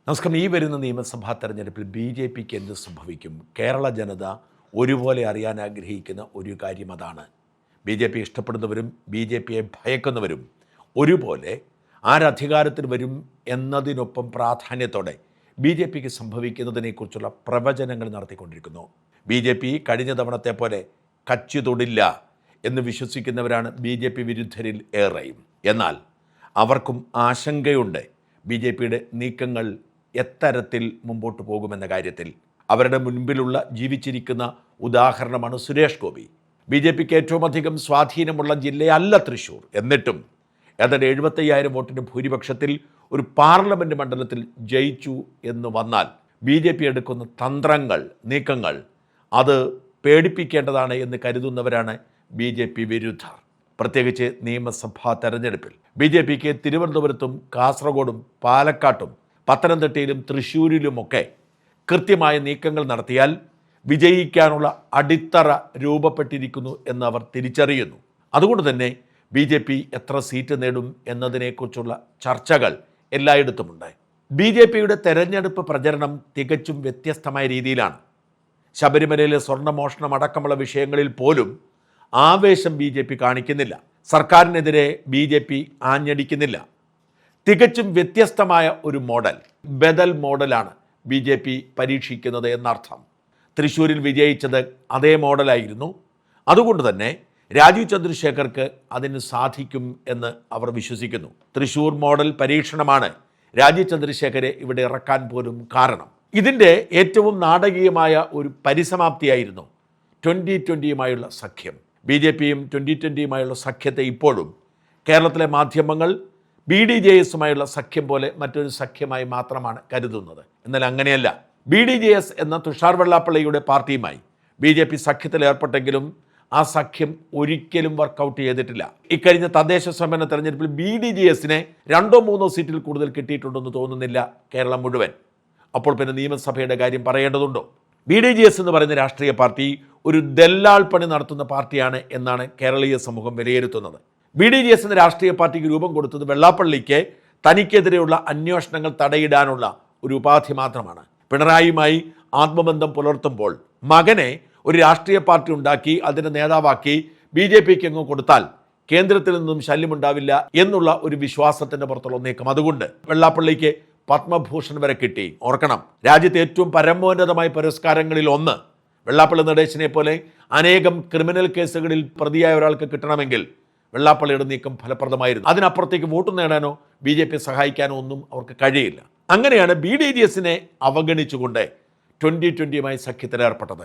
നമസ്കാരം. ഈ വരുന്ന നിയമസഭാ തെരഞ്ഞെടുപ്പിൽ ബി.ജെ.പിക്ക് എന്ത് സംഭവിക്കും? കേരള ജനത ഒരുപോലെ അറിയാൻ ആഗ്രഹിക്കുന്ന ഒരു കാര്യം അതാണ്. ബി.ജെ.പി ഇഷ്ടപ്പെടുന്നവരും ബി.ജെ.പിയെ ഭയക്കുന്നവരും ഒരുപോലെ ആരധികാരത്തിൽ വരും എന്നതിനൊപ്പം പ്രാധാന്യത്തോടെ ബി.ജെ.പിക്ക് സംഭവിക്കുന്നതിനെക്കുറിച്ചുള്ള പ്രവചനങ്ങൾ നടത്തിക്കൊണ്ടിരിക്കുന്നു. ബി.ജെ.പി കഴിഞ്ഞ തവണത്തെ പോലെ കച്ചി തൊടില്ല എന്ന് വിശ്വസിക്കുന്നവരാണ് ബി.ജെ.പി വിരുദ്ധരിൽ ഏറെയും. എന്നാൽ അവർക്കും ആശങ്കയുണ്ട് ബി.ജെ.പിയുടെ നീക്കങ്ങൾ എത്തരത്തിൽ മുമ്പോട്ട് പോകുമെന്ന കാര്യത്തിൽ. അവരുടെ മുൻപിലുള്ള ജീവിച്ചിരിക്കുന്ന ഉദാഹരണമാണ് സുരേഷ് ഗോപി. ബി.ജെ.പിക്ക് ഏറ്റവും അധികം സ്വാധീനമുള്ള ജില്ലയല്ല തൃശ്ശൂർ. എന്നിട്ടും ഏതാണ്ട് 75,000 വോട്ടിൻ്റെ ഭൂരിപക്ഷത്തിൽ ഒരു പാർലമെൻറ്റ് മണ്ഡലത്തിൽ ജയിച്ചു എന്ന് വന്നാൽ ബി.ജെ.പി എടുക്കുന്ന തന്ത്രങ്ങൾ, നീക്കങ്ങൾ അത് പേടിപ്പിക്കേണ്ടതാണ് എന്ന് കരുതുന്നവരാണ് ബി.ജെ.പി വിരുദ്ധർ. പ്രത്യേകിച്ച് നിയമസഭാ തെരഞ്ഞെടുപ്പിൽ ബി.ജെ.പിക്ക് തിരുവനന്തപുരത്തും കാസർഗോഡും പാലക്കാട്ടും പത്തനംതിട്ടയിലും തൃശ്ശൂരിലുമൊക്കെ കൃത്യമായ നീക്കങ്ങൾ നടത്തിയാൽ വിജയിക്കാനുള്ള അടിത്തറ രൂപപ്പെട്ടിരിക്കുന്നു എന്ന് അവർ തിരിച്ചറിയുന്നു. അതുകൊണ്ട് തന്നെ ബി.ജെ.പി എത്ര സീറ്റ് നേടും എന്നതിനെക്കുറിച്ചുള്ള ചർച്ചകൾ എല്ലായിടത്തുമുണ്ട്. ബി.ജെ.പിയുടെ തെരഞ്ഞെടുപ്പ് പ്രചരണം തികച്ചും വ്യത്യസ്തമായ രീതിയിലാണ്. ശബരിമലയിലെ സ്വർണ്ണമോഷണം അടക്കമുള്ള വിഷയങ്ങളിൽ പോലും ആവേശം ബി.ജെ.പി കാണിക്കുന്നില്ല. സർക്കാരിനെതിരെ ബി.ജെ.പി ആഞ്ഞടിക്കുന്നില്ല. തികച്ചും വ്യത്യസ്തമായ ഒരു മോഡൽ, ബദൽ മോഡലാണ് ബി.ജെ.പി പരീക്ഷിക്കുന്നത് എന്നർത്ഥം. തൃശ്ശൂരിൽ വിജയിച്ചത് അതേ മോഡലായിരുന്നു. അതുകൊണ്ട് തന്നെ രാജീവ് ചന്ദ്രശേഖർക്ക് അതിന് സാധിക്കും എന്ന് അവർ വിശ്വസിക്കുന്നു. തൃശ്ശൂർ മോഡൽ പരീക്ഷണമാണ് രാജീവ് ചന്ദ്രശേഖരെ ഇവിടെ ഇറക്കാൻ പോലും കാരണം. ഇതിൻ്റെ ഏറ്റവും നാടകീയമായ ഒരു പരിസമാപ്തിയായിരുന്നു 2020 സഖ്യം. ബി.ജെ.പിയും 2020 സഖ്യത്തെ ഇപ്പോഴും കേരളത്തിലെ മാധ്യമങ്ങൾ BDJS സഖ്യം പോലെ മറ്റൊരു സഖ്യമായി മാത്രമാണ് കരുതുന്നത്. എന്നാൽ അങ്ങനെയല്ല. BDJS എന്ന തുഷാർ വെള്ളാപ്പള്ളിയുടെ പാർട്ടിയുമായി ബി.ജെ.പി സഖ്യത്തിൽ ഏർപ്പെട്ടെങ്കിലും ആ സഖ്യം ഒരിക്കലും വർക്കൗട്ട് ചെയ്തിട്ടില്ല. ഇക്കഴിഞ്ഞ തദ്ദേശ സ്വയംഭരണ തെരഞ്ഞെടുപ്പിൽ BDJSനെ 2-3 സീറ്റിൽ കൂടുതൽ കിട്ടിയിട്ടുണ്ടെന്ന് തോന്നുന്നില്ല കേരളം മുഴുവൻ. അപ്പോൾ പിന്നെ നിയമസഭയുടെ കാര്യം പറയേണ്ടതുണ്ടോ? BDJS എന്ന് പറയുന്ന രാഷ്ട്രീയ പാർട്ടി ഒരു ദല്ലാൾ പണി നടത്തുന്ന പാർട്ടിയാണ് എന്നാണ് കേരളീയ സമൂഹം വിലയിരുത്തുന്നത്. BDJS എന്ന രാഷ്ട്രീയ പാർട്ടിക്ക് രൂപം കൊടുത്തത് വെള്ളാപ്പള്ളിക്ക് തനിക്കെതിരെയുള്ള അന്വേഷണങ്ങൾ തടയിടാനുള്ള ഒരു ഉപാധി മാത്രമാണ്. പിണറായിയുമായി ആത്മബന്ധം പുലർത്തുമ്പോൾ മകനെ ഒരു രാഷ്ട്രീയ പാർട്ടി ഉണ്ടാക്കി അതിൻ്റെ നേതാവാക്കി ബി.ജെ.പിക്ക് അങ്ങ് കൊടുത്താൽ കേന്ദ്രത്തിൽ നിന്നും ശല്യമുണ്ടാവില്ല എന്നുള്ള ഒരു വിശ്വാസത്തിൻ്റെ പുറത്തുള്ള നീക്കം. അതുകൊണ്ട് വെള്ളാപ്പള്ളിക്ക് പത്മഭൂഷൺ വരെ കിട്ടി. ഓർക്കണം, രാജ്യത്തെ ഏറ്റവും പരമോന്നതമായ പുരസ്കാരങ്ങളിൽ ഒന്ന് വെള്ളാപ്പള്ളി നടേശനെ പോലെ അനേകം ക്രിമിനൽ കേസുകളിൽ പ്രതിയായ ഒരാൾക്ക് കിട്ടണമെങ്കിൽ വെള്ളാപ്പള്ളിയുടെ നീക്കം ഫലപ്രദമായിരുന്നു. അതിനപ്പുറത്തേക്ക് വോട്ട് നേടാനോ ബി.ജെ.പി സഹായിക്കാനോ ഒന്നും അവർക്ക് കഴിയില്ല. അങ്ങനെയാണ് BDJSനെ അവഗണിച്ചുകൊണ്ട് 2020 സഖ്യത്തിലേർപ്പെട്ടത്.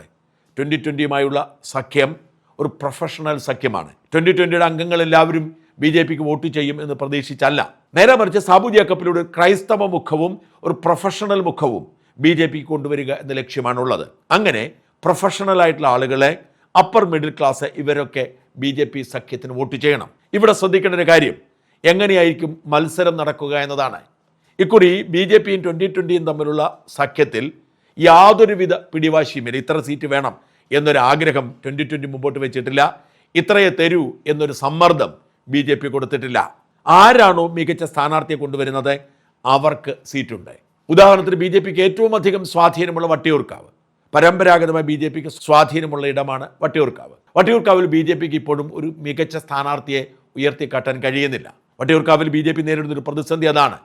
2020 സഖ്യം ഒരു പ്രൊഫഷണൽ സഖ്യമാണ്. 2020 അംഗങ്ങളെല്ലാവരും ബി.ജെ.പിക്ക് വോട്ട് ചെയ്യും എന്ന് പ്രതീക്ഷിച്ചല്ല. നേരെ മറിച്ച് സാബു ജേക്കബിലൂടെ ക്രൈസ്തവ മുഖവും ഒരു പ്രൊഫഷണൽ മുഖവും ബി.ജെ.പിക്ക് കൊണ്ടുവരിക എന്ന ലക്ഷ്യമാണുള്ളത്. അങ്ങനെ പ്രൊഫഷണൽ ആയിട്ടുള്ള ആളുകളെ, അപ്പർ മിഡിൽ ക്ലാസ്, ഇവരൊക്കെ ബി.ജെ.പി സഖ്യത്തിന് വോട്ട് ചെയ്യണം. ഇവിടെ ശ്രദ്ധിക്കേണ്ട ഒരു കാര്യം, എങ്ങനെയായിരിക്കും മത്സരം നടക്കുക എന്നതാണ്. ഇക്കുറി ബി.ജെ.പിയും 2020 തമ്മിലുള്ള സഖ്യത്തിൽ യാതൊരുവിധ പിടിവാശിയുമില്ല. ഇത്ര സീറ്റ് വേണം എന്നൊരു ആഗ്രഹം 2020 മുമ്പോട്ട് വെച്ചിട്ടില്ല. ഇത്രയെ തരൂ എന്നൊരു സമ്മർദ്ദം ബി.ജെ.പി കൊടുത്തിട്ടില്ല. ആരാണോ മികച്ച സ്ഥാനാർത്ഥിയെ കൊണ്ടുവരുന്നത് അവർക്ക് സീറ്റുണ്ട്. ഉദാഹരണത്തിന് ബി.ജെ.പിക്ക് ഏറ്റവും അധികം സ്വാധീനമുള്ള വട്ടിയൂർക്കാവ്. പരമ്പരാഗതമായി ബി.ജെ.പിക്ക് സ്വാധീനമുള്ള ഇടമാണ് വട്ടിയൂർക്കാവ്. വട്ടിയൂർക്കാവിൽ ബി.ജെ.പിക്ക് ഇപ്പോഴും ഒരു മികച്ച സ്ഥാനാർത്ഥിയെ ഉയർത്തിക്കാട്ടാൻ കഴിയുന്നില്ല. വട്ടിയൂർക്കാവിൽ ബി.ജെ.പി നേരിടുന്നൊരു പ്രതിസന്ധി അതാണ്.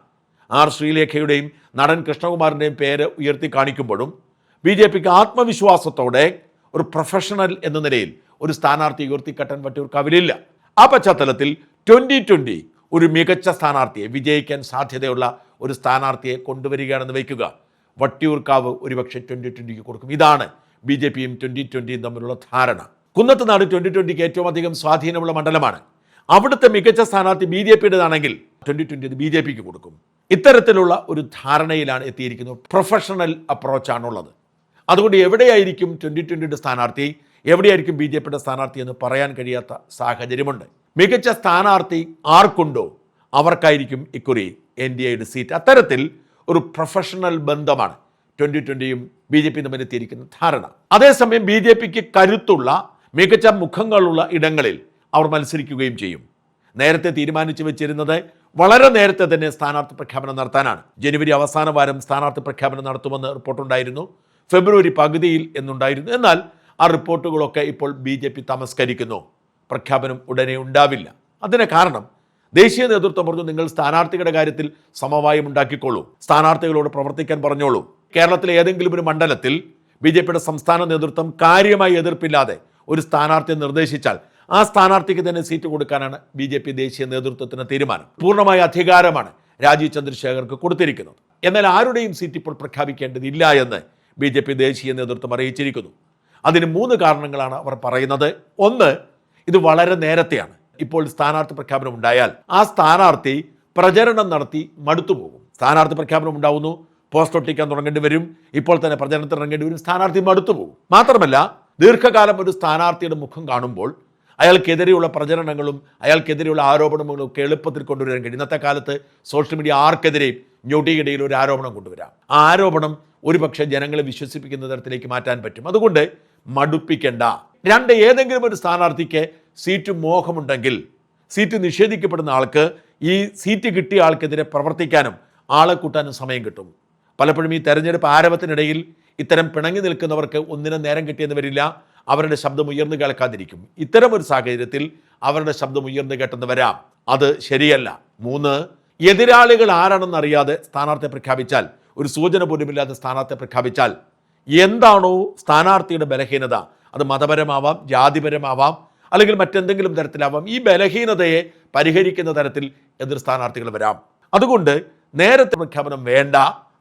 ആർ ശ്രീലേഖയുടെയും നടൻ കൃഷ്ണകുമാറിൻ്റെയും പേര് ഉയർത്തി കാണിക്കുമ്പോഴും ബി.ജെ.പിക്ക് ആത്മവിശ്വാസത്തോടെ ഒരു പ്രൊഫഷണൽ എന്ന നിലയിൽ ഒരു സ്ഥാനാർത്ഥി ഉയർത്തിക്കാട്ടാൻ വട്ടിയൂർക്കാവിലില്ല. ആ പശ്ചാത്തലത്തിൽ 2020 ഒരു മികച്ച സ്ഥാനാർത്ഥിയെ, വിജയിക്കാൻ സാധ്യതയുള്ള ഒരു സ്ഥാനാർത്ഥിയെ കൊണ്ടുവരികയാണെന്ന് വയ്ക്കുക. വട്ടിയൂർക്കാവ് ഒരുപക്ഷെ 2020 കൊടുക്കും. ഇതാണ് ബി.ജെ.പിയും 2020 തമ്മിലുള്ള ധാരണ. കുന്നത്തുനാട് 2020 ഏറ്റവും അധികം സ്വാധീനമുള്ള മണ്ഡലമാണ്. അവിടുത്തെ മികച്ച സ്ഥാനാർത്ഥി ബി.ജെ.പിയുടേതാണെങ്കിൽ 2020 ബി.ജെ.പിക്ക് കൊടുക്കും. ഇത്തരത്തിലുള്ള ഒരു ധാരണയിലാണ് എത്തിയിരിക്കുന്നത്. പ്രൊഫഷണൽ അപ്രോച്ചാണുള്ളത്. അതുകൊണ്ട് എവിടെയായിരിക്കും 2020 സ്ഥാനാർത്ഥി, എവിടെയായിരിക്കും ബി.ജെ.പിയുടെ സ്ഥാനാർത്ഥി എന്ന് പറയാൻ കഴിയാത്ത സാഹചര്യമുണ്ട്. മികച്ച സ്ഥാനാർത്ഥി ആർക്കുണ്ടോ അവർക്കായിരിക്കും ഇക്കുറി NDAയുടെ സീറ്റ്. അത്തരത്തിൽ ഒരു പ്രൊഫഷണൽ ബന്ധമാണ് 2020യും ബി.ജെ.പിയും തമ്മിൽ എത്തിയിരിക്കുന്ന ധാരണ. അതേസമയം ബി.ജെ.പിക്ക് കരുത്തുള്ള മികച്ച മുഖങ്ങളുള്ള ഇടങ്ങളിൽ അവർ മത്സരിക്കുകയും ചെയ്യും. നേരത്തെ തീരുമാനിച്ചു വെച്ചിരുന്നത് വളരെ നേരത്തെ തന്നെ സ്ഥാനാർത്ഥി പ്രഖ്യാപനം നടത്താനാണ്. ജനുവരി അവസാന വാരം സ്ഥാനാർത്ഥി പ്രഖ്യാപനം നടത്തുമെന്ന് റിപ്പോർട്ടുണ്ടായിരുന്നു. ഫെബ്രുവരി പകുതിയിൽ എന്നുണ്ടായിരുന്നു. എന്നാൽ ആ റിപ്പോർട്ടുകളൊക്കെ ഇപ്പോൾ BJP തമസ്കരിക്കുന്നു. പ്രഖ്യാപനം ഉടനെ ഉണ്ടാവില്ല. അതിന് കാരണം ദേശീയ നേതൃത്വം പറഞ്ഞു, നിങ്ങൾ സ്ഥാനാർത്ഥികളുടെ കാര്യത്തിൽ സമവായം ഉണ്ടാക്കിക്കോളൂ, സ്ഥാനാർത്ഥികളോട് പ്രവർത്തിക്കാൻ പറഞ്ഞോളൂ. കേരളത്തിലെ ഏതെങ്കിലും ഒരു മണ്ഡലത്തിൽ BJPയുടെ സംസ്ഥാന നേതൃത്വം കാര്യമായി എതിർപ്പില്ലാതെ ഒരു സ്ഥാനാർത്ഥിയെ നിർദ്ദേശിച്ചാൽ ആ സ്ഥാനാർത്ഥിക്ക് തന്നെ സീറ്റ് കൊടുക്കാനാണ് BJP ദേശീയ നേതൃത്വത്തിന് തീരുമാനം. പൂർണ്ണമായ അധികാരമാണ് രാജീവ് ചന്ദ്രശേഖർക്ക് കൊടുത്തിരിക്കുന്നത്. എന്നാൽ ആരുടെയും സീറ്റ് ഇപ്പോൾ പ്രഖ്യാപിക്കേണ്ടതില്ല എന്ന് BJP ദേശീയ നേതൃത്വം അറിയിച്ചിരിക്കുന്നു. അതിന് 3 കാരണങ്ങളാണ് അവർ പറയുന്നത്. ഒന്ന്, ഇത് വളരെ നേരത്തെയാണ്. ഇപ്പോൾ സ്ഥാനാർത്ഥി പ്രഖ്യാപനം ഉണ്ടായാൽ ആ സ്ഥാനാർത്ഥി പ്രചരണം നടത്തി മടുത്തുപോകും. സ്ഥാനാർത്ഥി പ്രഖ്യാപനം ഉണ്ടാവുന്നു, പോസ്റ്റ് ഒട്ടിക്കാൻ തുടങ്ങേണ്ടി വരും, ഇപ്പോൾ തന്നെ പ്രചരണത്തിൽ ഇറങ്ങേണ്ടി വരും, സ്ഥാനാർത്ഥി മടുത്തുപോകും. മാത്രമല്ല, ദീർഘകാലം ഒരു സ്ഥാനാർത്ഥിയുടെ മുഖം കാണുമ്പോൾ അയാൾക്കെതിരെയുള്ള പ്രചരണങ്ങളും അയാൾക്കെതിരെയുള്ള ആരോപണങ്ങളും ഒക്കെ എളുപ്പത്തിൽ കൊണ്ടുവരാൻ കഴിയും. ഇന്നത്തെ കാലത്ത് സോഷ്യൽ മീഡിയ ആർക്കെതിരെയും ഞൊടിയിടയിൽ ഒരു ആരോപണം കൊണ്ടുവരാം. ആ ആരോപണം ഒരുപക്ഷെ ജനങ്ങളെ വിശ്വസിപ്പിക്കുന്ന തരത്തിലേക്ക് മാറ്റാൻ പറ്റും. അതുകൊണ്ട് മടുപ്പിക്കേണ്ട. 2, ഏതെങ്കിലും ഒരു സ്ഥാനാർത്ഥിക്ക് സീറ്റ് മോഹമുണ്ടെങ്കിൽ സീറ്റ് നിഷേധിക്കപ്പെടുന്ന ആൾക്ക് ഈ സീറ്റ് കിട്ടിയ ആൾക്കെതിരെ പ്രവർത്തിക്കാനും ആളെ കൂട്ടാനും സമയം കിട്ടും. പലപ്പോഴും ഈ തെരഞ്ഞെടുപ്പ് ആരവത്തിനിടയിൽ ഇത്തരം പിണങ്ങി നിൽക്കുന്നവർക്ക് ഒന്നിനും നേരം കിട്ടിയെന്ന് വരില്ല. അവരുടെ ശബ്ദം ഉയർന്നു കേൾക്കാതിരിക്കും. ഇത്തരം ഒരു സാഹചര്യത്തിൽ അവരുടെ ശബ്ദം ഉയർന്നു കേട്ടെന്ന് വരാം. അത് ശരിയല്ല. 3, എതിരാളികൾ ആരാണെന്നറിയാതെ സ്ഥാനാർത്ഥിയെ പ്രഖ്യാപിച്ചാൽ, ഒരു സൂചന പോലുമില്ലാതെ സ്ഥാനാർത്ഥിയെ പ്രഖ്യാപിച്ചാൽ എന്താണോ സ്ഥാനാർത്ഥിയുടെ ബലഹീനത, അത് മതപരമാവാം, ജാതിപരമാവാം, അല്ലെങ്കിൽ മറ്റെന്തെങ്കിലും തരത്തിലാവാം, ഈ ബലഹീനതയെ പരിഹരിക്കുന്ന തരത്തിൽ എതിർ സ്ഥാനാർത്ഥികൾ വരാം. അതുകൊണ്ട് നേരത്തെ പ്രഖ്യാപനം വേണ്ട.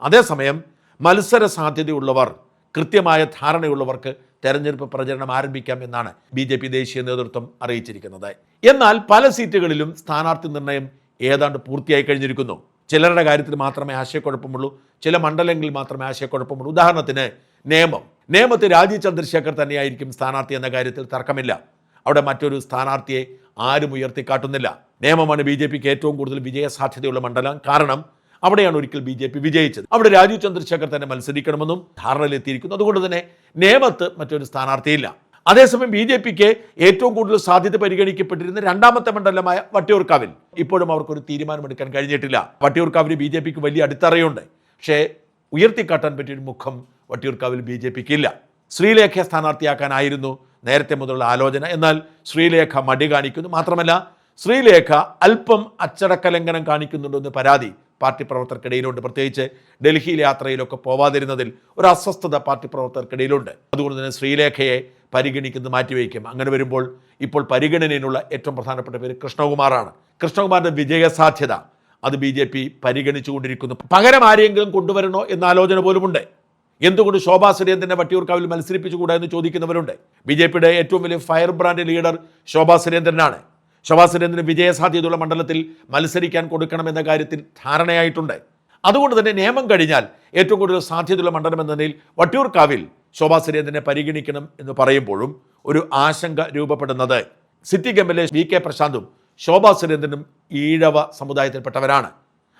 അതേസമയം മത്സര സാധ്യതയുള്ളവർ, കൃത്യമായ ധാരണയുള്ളവർക്ക് തെരഞ്ഞെടുപ്പ് പ്രചരണം ആരംഭിക്കാം എന്നാണ് BJP ദേശീയ നേതൃത്വം അറിയിച്ചിരിക്കുന്നത്. എന്നാൽ പല സീറ്റുകളിലും സ്ഥാനാർത്ഥി നിർണയം ഏതാണ്ട് പൂർത്തിയായി കഴിഞ്ഞിരിക്കുന്നു. ചിലരുടെ കാര്യത്തിൽ മാത്രമേ ആശയക്കുഴപ്പമുള്ളൂ, ചില മണ്ഡലങ്ങളിൽ മാത്രമേ ആശയക്കുഴപ്പമുള്ളൂ. ഉദാഹരണത്തിന് നേമത്ത് രാജീവ് ചന്ദ്രശേഖർ തന്നെയായിരിക്കും സ്ഥാനാർത്ഥി എന്ന കാര്യത്തിൽ തർക്കമില്ല. അവിടെ മറ്റൊരു സ്ഥാനാർത്ഥിയെ ആരും ഉയർത്തിക്കാട്ടുന്നില്ല. നേമമാണ് BJPക്ക് ഏറ്റവും കൂടുതൽ വിജയസാധ്യതയുള്ള മണ്ഡലം. കാരണം അവിടെയാണ് ഒരിക്കൽ BJP വിജയിച്ചത്. അവിടെ രാജീവ് ചന്ദ്രശേഖർ തന്നെ മത്സരിക്കണമെന്നും ധാരണയിലെത്തിയിരിക്കുന്നു. അതുകൊണ്ട് തന്നെ നേമത്ത് മറ്റൊരു സ്ഥാനാർത്ഥിയില്ല. അതേസമയം BJPക്ക് ഏറ്റവും കൂടുതൽ സാധ്യത പരിഗണിക്കപ്പെട്ടിരുന്ന 2ാമത്തെ മണ്ഡലമായ വട്ടിയൂർക്കാവിൽ ഇപ്പോഴും അവർക്കൊരു തീരുമാനമെടുക്കാൻ കഴിഞ്ഞിട്ടില്ല. വട്ടിയൂർക്കാവിൽ BJPക്ക് വലിയ അടിത്തറയുണ്ട്. പക്ഷേ ഉയർത്തിക്കാട്ടാൻ പറ്റിയൊരു മുഖം വട്ടിയൂർക്കാവിൽ BJPക്ക് ഇല്ല. ശ്രീലേഖ സ്ഥാനാർത്ഥിയാക്കാനായിരുന്നു നേരത്തെ മുതലുള്ള ആലോചന. എന്നാൽ ശ്രീലേഖ മടി കാണിക്കുന്നു. മാത്രമല്ല, ശ്രീലേഖ അല്പം അച്ചടക്ക ലംഘനം കാണിക്കുന്നുണ്ടെന്ന് പരാതി പാർട്ടി പ്രവർത്തകർക്കിടയിലുണ്ട്. പ്രത്യേകിച്ച് ഡൽഹിയിലെ യാത്രയിലൊക്കെ പോവാതിരുന്നതിൽ ഒരു അസ്വസ്ഥത പാർട്ടി പ്രവർത്തകർക്കിടയിലുണ്ട്. അതുകൊണ്ട് തന്നെ ശ്രീലേഖയെ പരിഗണിക്കുന്നത് മാറ്റിവെക്കും. അങ്ങനെ വരുമ്പോൾ ഇപ്പോൾ പരിഗണനയിലുള്ള ഏറ്റവും പ്രധാനപ്പെട്ട പേര് കൃഷ്ണകുമാറാണ്. കൃഷ്ണകുമാറിൻ്റെ വിജയസാധ്യത അത് BJP പരിഗണിച്ചുകൊണ്ടിരിക്കുന്നു. പകരം ആരെയെങ്കിലും കൊണ്ടുവരണോ എന്ന ആലോചന പോലുമുണ്ട്. എന്തുകൊണ്ട് ശോഭാ സുരേന്ദ്രനെ വട്ടിയൂർക്കാവിൽ മത്സരിപ്പിച്ചുകൂടാ എന്ന് ചോദിക്കുന്നവരുണ്ട്. BJPയുടെ ഏറ്റവും വലിയ ഫയർ ബ്രാൻഡ് ലീഡർ ശോഭാ സുരേന്ദ്രനാണ്. ശോഭാ സുരേന്ദ്രന് വിജയസാധ്യതയുള്ള മണ്ഡലത്തിൽ മത്സരിക്കാൻ കൊടുക്കണമെന്ന കാര്യത്തിൽ ധാരണയായിട്ടുണ്ട്. അതുകൊണ്ട് തന്നെ നിയമം കഴിഞ്ഞാൽ ഏറ്റവും കൂടുതൽ സാധ്യതയുള്ള മണ്ഡലം എന്ന നിലയിൽ വട്ടിയൂർക്കാവിൽ ശോഭാ സുരേന്ദ്രനെ പരിഗണിക്കണം എന്ന് പറയുമ്പോഴും ഒരു ആശങ്ക രൂപപ്പെടുന്നത് സിറ്റിംഗ് MLA VK പ്രശാന്തും ശോഭാ സുരേന്ദ്രനും ഈഴവ സമുദായത്തിൽപ്പെട്ടവരാണ്.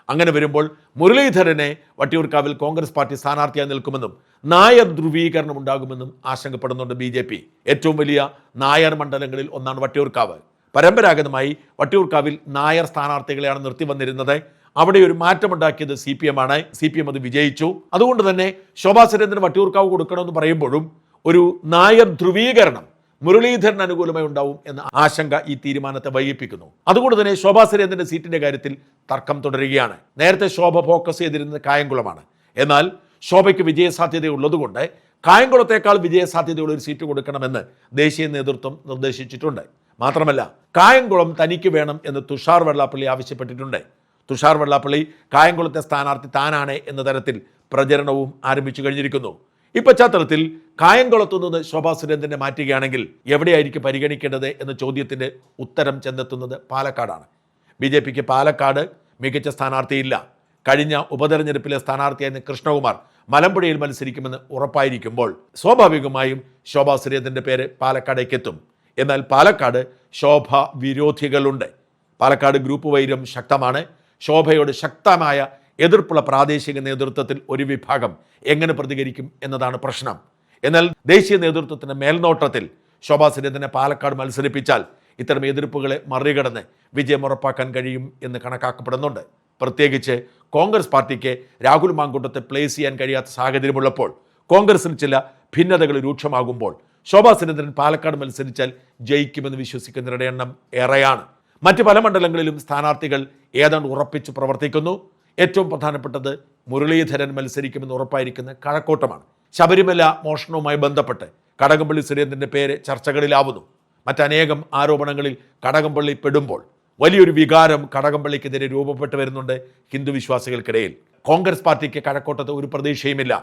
അങ്ങനെ വരുമ്പോൾ മുരളീധരനെ വട്ടിയൂർക്കാവിൽ കോൺഗ്രസ് പാർട്ടി സ്ഥാനാർത്ഥിയായി നിൽക്കുമെന്നും നായർ ധ്രുവീകരണം ഉണ്ടാകുമെന്നും ആശങ്കപ്പെടുന്നുണ്ട് BJP. ഏറ്റവും വലിയ നായർ മണ്ഡലങ്ങളിൽ ഒന്നാണ് വട്ടിയൂർക്കാവ്. പരമ്പരാഗതമായി വട്ടിയൂർക്കാവിൽ നായർ സ്ഥാനാർത്ഥികളെയാണ് നിർത്തി വന്നിരുന്നത്. അവിടെ ഒരു മാറ്റമുണ്ടാക്കിയത് CPM ആണ്. CPM അത് വിജയിച്ചു. അതുകൊണ്ട് തന്നെ ശോഭാ സുരേന്ദ്രൻ വട്ടിയൂർക്കാവ് കൊടുക്കണമെന്ന് പറയുമ്പോഴും ഒരു നായർ ധ്രുവീകരണം മുരളീധരൻ അനുകൂലമായി ഉണ്ടാവും എന്ന ആശങ്ക ഈ തീരുമാനത്തെ വൈകിപ്പിക്കുന്നു. അതുകൊണ്ട് തന്നെ ശോഭാ സുരേന്ദ്രന്റെ സീറ്റിന്റെ കാര്യത്തിൽ തർക്കം തുടരുകയാണ്. നേരത്തെ ശോഭ ഫോക്കസ് ചെയ്തിരുന്നത് കായംകുളമാണ്. എന്നാൽ ശോഭയ്ക്ക് വിജയസാധ്യതയുള്ളതുകൊണ്ട് കായംകുളത്തേക്കാൾ വിജയസാധ്യതയുള്ള ഒരു സീറ്റ് കൊടുക്കണമെന്ന് ദേശീയ നേതൃത്വം നിർദ്ദേശിച്ചിട്ടുണ്ട്. മാത്രമല്ല, കായംകുളം തനിക്ക് വേണം എന്ന് തുഷാർ വെള്ളാപ്പള്ളി ആവശ്യപ്പെട്ടിട്ടുണ്ട്. തുഷാർ വെള്ളാപ്പള്ളി കായംകുളത്തെ സ്ഥാനാർത്ഥി താനാണ് എന്ന തരത്തിൽ പ്രചരണവും ആരംഭിച്ചു കഴിഞ്ഞിരിക്കുന്നു. ഈ പശ്ചാത്തലത്തിൽ കായംകുളത്തു നിന്ന് ശോഭാ സുരേന്ദ്രനെ മാറ്റുകയാണെങ്കിൽ എവിടെയായിരിക്കും പരിഗണിക്കേണ്ടത് എന്ന ചോദ്യത്തിന് ഉത്തരം ചെന്നെത്തുന്നത് പാലക്കാടാണ്. BJPക്ക് പാലക്കാട് മികച്ച സ്ഥാനാർത്ഥിയില്ല. കഴിഞ്ഞ ഉപതെരഞ്ഞെടുപ്പിലെ സ്ഥാനാർത്ഥിയായിരുന്ന കൃഷ്ണകുമാർ മലമ്പുഴയിൽ മത്സരിക്കുമെന്ന് ഉറപ്പായിരിക്കുമ്പോൾ സ്വാഭാവികമായും ശോഭാ സുരേന്ദ്രൻ്റെ പേര് പാലക്കാടേക്ക് എത്തും. എന്നാൽ പാലക്കാട് ശോഭ വിരോധികളുണ്ട്. പാലക്കാട് ഗ്രൂപ്പ് വൈരം ശക്തമാണ്. ശോഭയോട് ശക്തമായ എതിർപ്പുള്ള പ്രാദേശിക നേതൃത്വത്തിൽ ഒരു വിഭാഗം എങ്ങനെ പ്രതികരിക്കും എന്നതാണ് പ്രശ്നം. എന്നാൽ ദേശീയ നേതൃത്വത്തിൻ്റെ മേൽനോട്ടത്തിൽ ശോഭാ സുരേന്ദ്രനെ പാലക്കാട് മത്സരിപ്പിച്ചാൽ ഇത്തരം എതിർപ്പുകളെ മറികടന്ന് വിജയം ഉറപ്പാക്കാൻ കഴിയും എന്ന് കണക്കാക്കപ്പെടുന്നുണ്ട്. പ്രത്യേകിച്ച് കോൺഗ്രസ് പാർട്ടിക്ക് രാഹുൽ മാങ്കൂട്ടത്തെ പ്ലേസ് ചെയ്യാൻ കഴിയാത്ത സാഹചര്യമുള്ളപ്പോൾ, കോൺഗ്രസിൽ ചില ഭിന്നതകൾ രൂക്ഷമാകുമ്പോൾ ശോഭാ സുരേന്ദ്രൻ പാലക്കാട് മത്സരിച്ചാൽ ജയിക്കുമെന്ന് വിശ്വസിക്കുന്നവരുടെ എണ്ണം ഏറെയാണ്. മറ്റ് പല മണ്ഡലങ്ങളിലും സ്ഥാനാർത്ഥികൾ ഏതാണ്ട് ഉറപ്പിച്ച് പ്രവർത്തിക്കുന്നു. ഏറ്റവും പ്രധാനപ്പെട്ടത് മുരളീധരൻ മത്സരിക്കുമെന്ന് ഉറപ്പായിരിക്കുന്ന കഴക്കൂട്ടമാണ്. ശബരിമല മോഷണവുമായി ബന്ധപ്പെട്ട് കടകംപള്ളി സുരേന്ദ്രൻ്റെ പേര് ചർച്ചകളിലാവുന്നു. മറ്റനേകം ആരോപണങ്ങളിൽ കടകംപള്ളി പെടുമ്പോൾ വലിയൊരു വികാരം കടകംപള്ളിക്കെതിരെ രൂപപ്പെട്ടു വരുന്നുണ്ട് ഹിന്ദു വിശ്വാസികൾക്കിടയിൽ. കോൺഗ്രസ് പാർട്ടിക്ക് കഴക്കൂട്ടത്ത് ഒരു പ്രതീക്ഷയുമില്ല.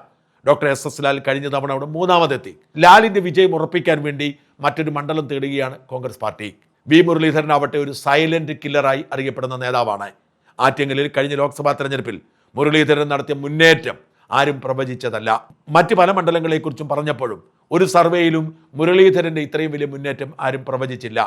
ഡോക്ടർ SS ലാൽ കഴിഞ്ഞ തവണ അവിടെ മൂന്നാമതെത്തി. ലാലിൻ്റെ വിജയം ഉറപ്പിക്കാൻ വേണ്ടി മറ്റൊരു മണ്ഡലം തേടുകയാണ് കോൺഗ്രസ് പാർട്ടി. വി മുരളീധരൻ ആവട്ടെ ഒരു സൈലന്റ് കില്ലറായി അറിയപ്പെടുന്ന നേതാവാണ്. ആറ്റിങ്ങലിൽ കഴിഞ്ഞ ലോക്സഭാ തെരഞ്ഞെടുപ്പിൽ മുരളീധരൻ നടത്തിയ മുന്നേറ്റം ആരും പ്രവചിച്ചതല്ല. മറ്റ് പല മണ്ഡലങ്ങളെക്കുറിച്ചും പറഞ്ഞപ്പോഴും ഒരു സർവേയിലും മുരളീധരൻ്റെ ഇത്രയും വലിയ മുന്നേറ്റം ആരും പ്രവചിച്ചില്ല.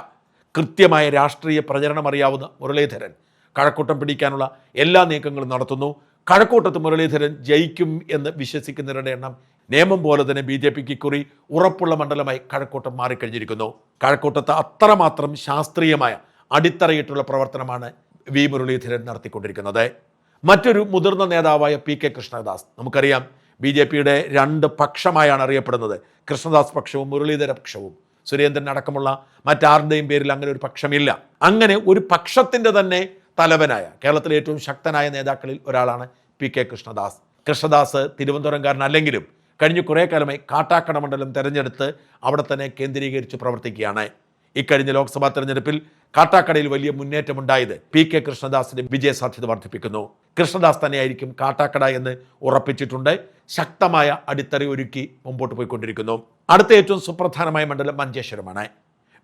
കൃത്യമായ രാഷ്ട്രീയ പ്രചരണം അറിയാവുന്ന മുരളീധരൻ കഴക്കൂട്ടം പിടിക്കാനുള്ള എല്ലാ നീക്കങ്ങളും നടത്തുന്നു. കഴക്കൂട്ടത്ത് മുരളീധരൻ ജയിക്കും എന്ന് വിശ്വസിക്കുന്നവരുടെ എണ്ണം നിയമം പോലെ തന്നെ BJPക്ക് ഇക്കുറി ഉറപ്പുള്ള മണ്ഡലമായി കഴക്കൂട്ടം മാറിക്കഴിഞ്ഞിരിക്കുന്നു. കഴക്കൂട്ടത്ത് അത്രമാത്രം ശാസ്ത്രീയമായ അടിത്തറയിട്ടുള്ള പ്രവർത്തനമാണ് വി മുരളീധരൻ നടത്തിക്കൊണ്ടിരിക്കുന്നത്. മറ്റൊരു മുതിർന്ന നേതാവായ PK കൃഷ്ണദാസ്, നമുക്കറിയാം BJPയുടെ രണ്ട് പക്ഷമായാണ് അറിയപ്പെടുന്നത്. കൃഷ്ണദാസ് പക്ഷവും മുരളീധര പക്ഷവും. സുരേന്ദ്രൻ അടക്കമുള്ള മറ്റാരുടെയും പേരിൽ അങ്ങനെ ഒരു പക്ഷമില്ല. അങ്ങനെ ഒരു പക്ഷത്തിൻ്റെ തന്നെ തലവനായ കേരളത്തിലെ ഏറ്റവും ശക്തനായ നേതാക്കളിൽ ഒരാളാണ് PK കൃഷ്ണദാസ്. കൃഷ്ണദാസ് തിരുവനന്തപുരംകാരനല്ലെങ്കിലും കഴിഞ്ഞ കുറേ കാലമായി കാട്ടാക്കട മണ്ഡലം തെരഞ്ഞെടുത്ത് അവിടെ തന്നെ കേന്ദ്രീകരിച്ച് പ്രവർത്തിക്കുകയാണ്. ഇക്കഴിഞ്ഞ ലോക്സഭാ തെരഞ്ഞെടുപ്പിൽ കാട്ടാക്കടയിൽ വലിയ മുന്നേറ്റമുണ്ടായത് PK കൃഷ്ണദാസിന്റെ വിജയസാധ്യത വർദ്ധിപ്പിക്കുന്നു. കൃഷ്ണദാസ് തന്നെയായിരിക്കും കാട്ടാക്കട എന്ന് ഉറപ്പിച്ചിട്ടുണ്ട്. ശക്തമായ അടിത്തറ ഒരുക്കി മുമ്പോട്ട് പോയിക്കൊണ്ടിരിക്കുന്നു. അടുത്ത ഏറ്റവും സുപ്രധാനമായ മണ്ഡലം മഞ്ചേശ്വരമാണ്.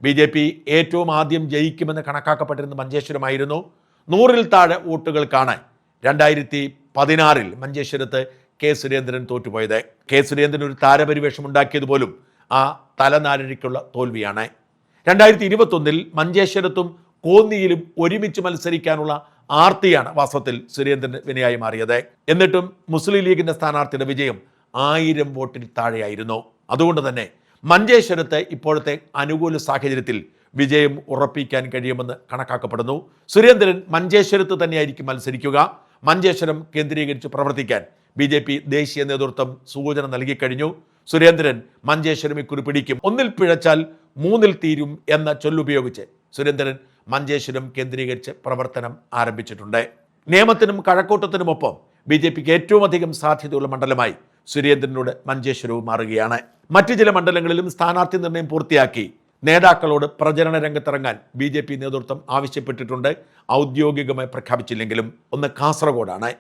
BJP ഏറ്റവും ആദ്യം ജയിക്കുമെന്ന് കണക്കാക്കപ്പെട്ടിരുന്ന മഞ്ചേശ്വരമായിരുന്നു. 100-ൽ താഴെ വോട്ടുകൾക്കാണ് 2016 മഞ്ചേശ്വരത്ത് K സുരേന്ദ്രൻ തോറ്റുപോയത്. K സുരേന്ദ്രൻ ഒരു താരപരിവേഷം ഉണ്ടാക്കിയത് പോലും ആ തലനാരിഴയ്ക്കുള്ള തോൽവിയാണ്. 2021 മഞ്ചേശ്വരത്തും കോന്നിയിലും ഒരുമിച്ച് മത്സരിക്കാനുള്ള ആർത്തിയാണ് വാസ്തവത്തിൽ സുരേന്ദ്രന് വിനയായി മാറിയത്. എന്നിട്ടും മുസ്ലിം ലീഗിൻ്റെ സ്ഥാനാർത്ഥിയുടെ വിജയം 1000 വോട്ടിൽ താഴെയായിരുന്നു. അതുകൊണ്ട് തന്നെ മഞ്ചേശ്വരത്ത് ഇപ്പോഴത്തെ അനുകൂല സാഹചര്യത്തിൽ വിജയം ഉറപ്പിക്കാൻ കഴിയുമെന്ന് കണക്കാക്കപ്പെടുന്നു. സുരേന്ദ്രൻ മഞ്ചേശ്വരത്ത് തന്നെയായിരിക്കും മത്സരിക്കുക. മഞ്ചേശ്വരം കേന്ദ്രീകരിച്ച് പ്രവർത്തിക്കാൻ BJP ദേശീയ നേതൃത്വം സൂചന നൽകിക്കഴിഞ്ഞു. സുരേന്ദ്രൻ മഞ്ചേശ്വരം ഇക്കുറി പിടിക്കും. 1-ൽ പിഴച്ചാൽ 3-ൽ തീരും എന്ന ചൊല്ലുപയോഗിച്ച് സുരേന്ദ്രൻ മഞ്ചേശ്വരം കേന്ദ്രീകരിച്ച് പ്രവർത്തനം ആരംഭിച്ചിട്ടുണ്ട്. നിയമത്തിനും കഴക്കൂട്ടത്തിനുമൊപ്പം BJPക്ക് ഏറ്റവും അധികം സാധ്യതയുള്ള മണ്ഡലമായി സുരേന്ദ്രനോട് മഞ്ചേശ്വരവും മാറുകയാണ്. മറ്റു ചില മണ്ഡലങ്ങളിലും സ്ഥാനാർത്ഥി നിർണയം പൂർത്തിയാക്കി നേതാക്കളോട് പ്രചരണ രംഗത്തിറങ്ങാൻ BJP നേതൃത്വം ആവശ്യപ്പെട്ടിട്ടുണ്ട്. ഔദ്യോഗികമായി പ്രഖ്യാപിച്ചില്ലെങ്കിലും. ഒന്ന് കാസർഗോഡാണ്.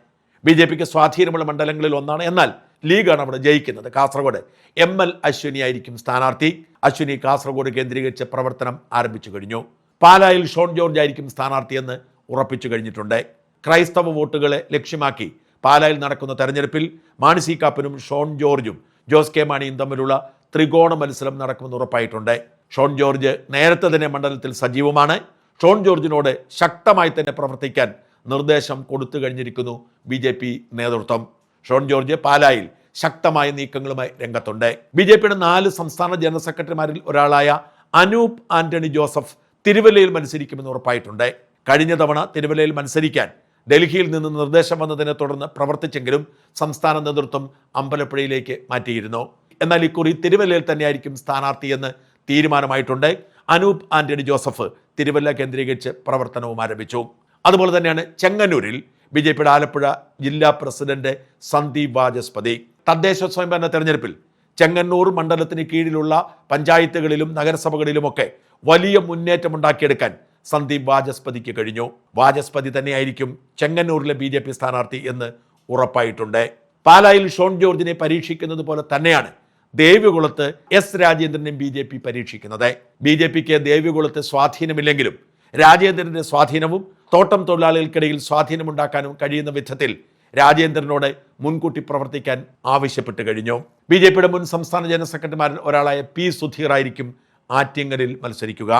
BJPക്ക് സ്വാധീനമുള്ള മണ്ഡലങ്ങളിൽ ഒന്നാണ്. എന്നാൽ ലീഗാണ് അവിടെ ജയിക്കുന്നത്. കാസർഗോഡ് ML അശ്വിനി ആയിരിക്കും സ്ഥാനാർത്ഥി. അശ്വിനി കാസർഗോഡ് കേന്ദ്രീകരിച്ച് പ്രവർത്തനം ആരംഭിച്ചു കഴിഞ്ഞു. പാലായിൽ ഷോൺ ജോർജ് ആയിരിക്കും സ്ഥാനാർത്ഥിയെന്ന് ഉറപ്പിച്ചു കഴിഞ്ഞിട്ടുണ്ട്. ക്രൈസ്തവ വോട്ടുകളെ ലക്ഷ്യമാക്കി പാലായിൽ നടക്കുന്ന തെരഞ്ഞെടുപ്പിൽ മാണി സി കാപ്പനും ഷോൺ ജോർജും ജോസ് കെ മാണിയും തമ്മിലുള്ള ത്രികോണ മത്സരം നടക്കുമെന്ന് ഉറപ്പായിട്ടുണ്ട്. ഷോൺ ജോർജ് നേരത്തെ തന്നെ മണ്ഡലത്തിൽ സജീവമാണ്. ഷോൺ ജോർജിനോട് ശക്തമായി തന്നെ പ്രവർത്തിക്കാൻ നിർദ്ദേശം കൊടുത്തു കഴിഞ്ഞിരിക്കുന്നു BJP നേതൃത്വം. ഷോൺ ജോർജ് പാലായിൽ ശക്തമായ നീക്കങ്ങളുമായി രംഗത്തുണ്ട്. BJPയുടെ 4 സംസ്ഥാന ജനറൽ സെക്രട്ടറിമാരിൽ ഒരാളായ അനൂപ് ആന്റണി ജോസഫ് തിരുവല്ലയിൽ മത്സരിക്കുമെന്ന് ഉറപ്പായിട്ടുണ്ട്. കഴിഞ്ഞ തവണ തിരുവല്ലയിൽ മത്സരിക്കാൻ ഡൽഹിയിൽ നിന്ന് നിർദ്ദേശം വന്നതിനെ തുടർന്ന് പ്രവർത്തിച്ചെങ്കിലും സംസ്ഥാന നേതൃത്വം അമ്പലപ്പുഴയിലേക്ക് മാറ്റിയിരുന്നു. എന്നാൽ ഇക്കുറി തിരുവല്ലയിൽ തന്നെയായിരിക്കും സ്ഥാനാർത്ഥിയെന്ന് തീരുമാനമായിട്ടുണ്ട്. അനൂപ് ആന്റണി ജോസഫ് തിരുവല്ല കേന്ദ്രീകരിച്ച് പ്രവർത്തനവും ആരംഭിച്ചു. അതുപോലെ തന്നെയാണ് ചെങ്ങന്നൂരിൽ BJPയുടെ ആലപ്പുഴ ജില്ലാ പ്രസിഡന്റ് സന്ദീപ് വാചസ്പതി. തദ്ദേശ സ്വയംഭരണ തെരഞ്ഞെടുപ്പിൽ ചെങ്ങന്നൂർ മണ്ഡലത്തിന് കീഴിലുള്ള പഞ്ചായത്തുകളിലും നഗരസഭകളിലുമൊക്കെ വലിയ മുന്നേറ്റമുണ്ടാക്കിയെടുക്കാൻ സന്ദീപ് വാചസ്പതിക്ക് കഴിഞ്ഞു. വാചസ്പതി തന്നെയായിരിക്കും ചെങ്ങന്നൂരിലെ BJP സ്ഥാനാർത്ഥി എന്ന് ഉറപ്പായിട്ടുണ്ട്. പാലായിൽ ഷോൺ ജോർജിനെ പരീക്ഷിക്കുന്നത് പോലെ തന്നെയാണ് ദേവികുളത്ത് S രാജേന്ദ്രനെയും BJP പരീക്ഷിക്കുന്നത്. BJPക്ക് ദേവികുളത്ത് സ്വാധീനമില്ലെങ്കിലും രാജേന്ദ്രന്റെ സ്വാധീനവും തോട്ടം തൊഴിലാളികൾക്കിടയിൽ സ്വാധീനമുണ്ടാക്കാനും കഴിയുന്ന വിധത്തിൽ രാജേന്ദ്രനോട് മുൻകൂട്ടി പ്രവർത്തിക്കാൻ ആവശ്യപ്പെട്ട് കഴിഞ്ഞു. BJPയുടെ മുൻ സംസ്ഥാന ജനറൽ സെക്രട്ടറിമാരിൽ ഒരാളായ P സുധീർ ആയിരിക്കും ആറ്റിങ്ങലിൽ മത്സരിക്കുക.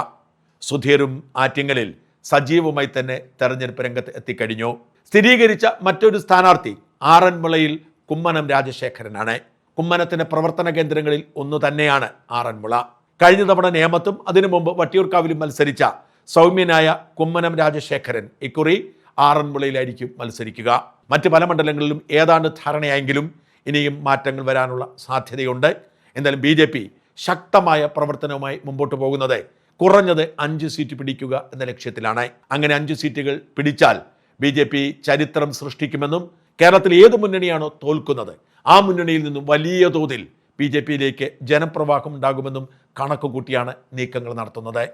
സുധീറും ആറ്റിങ്ങലിൽ സജീവമായി തന്നെ തെരഞ്ഞെടുപ്പ് രംഗത്ത് എത്തിക്കഴിഞ്ഞു. സ്ഥിരീകരിച്ച മറ്റൊരു സ്ഥാനാർത്ഥി ആറന്മുളയിൽ കുമ്മനം രാജശേഖരനാണ്. കുമ്മനത്തിൻ്റെ പ്രവർത്തന കേന്ദ്രങ്ങളിൽ ഒന്ന് തന്നെയാണ് ആറന്മുള. കഴിഞ്ഞ തവണ നേമത്തും അതിനു മുമ്പ് വട്ടിയൂർക്കാവിലും മത്സരിച്ച സൗമ്യനായ കുമ്മനം രാജശേഖരൻ ഇക്കുറി ആറന്മുളയിലായിരിക്കും മത്സരിക്കുക. മറ്റ് പല മണ്ഡലങ്ങളിലും ഏതാണ്ട് ധാരണയായെങ്കിലും ഇനിയും മാറ്റങ്ങൾ വരാനുള്ള സാധ്യതയുണ്ട്. എന്തായാലും BJP ശക്തമായ പ്രവർത്തനവുമായി മുമ്പോട്ട് പോകുന്നത് കുറഞ്ഞത് 5 സീറ്റ് പിടിക്കുക എന്ന ലക്ഷ്യത്തിലാണ്. അങ്ങനെ 5 സീറ്റുകൾ പിടിച്ചാൽ BJP ചരിത്രം സൃഷ്ടിക്കുമെന്നും കേരളത്തിൽ ഏത് മുന്നണിയാണോ തോൽക്കുന്നത് ആ മുന്നണിയിൽ നിന്നും വലിയ തോതിൽ BJPയിലേക്ക് ജനപ്രവാഹം ഉണ്ടാകുമെന്നും കണക്കുകൂട്ടിയാണ് നീക്കങ്ങൾ നടത്തുന്നത്.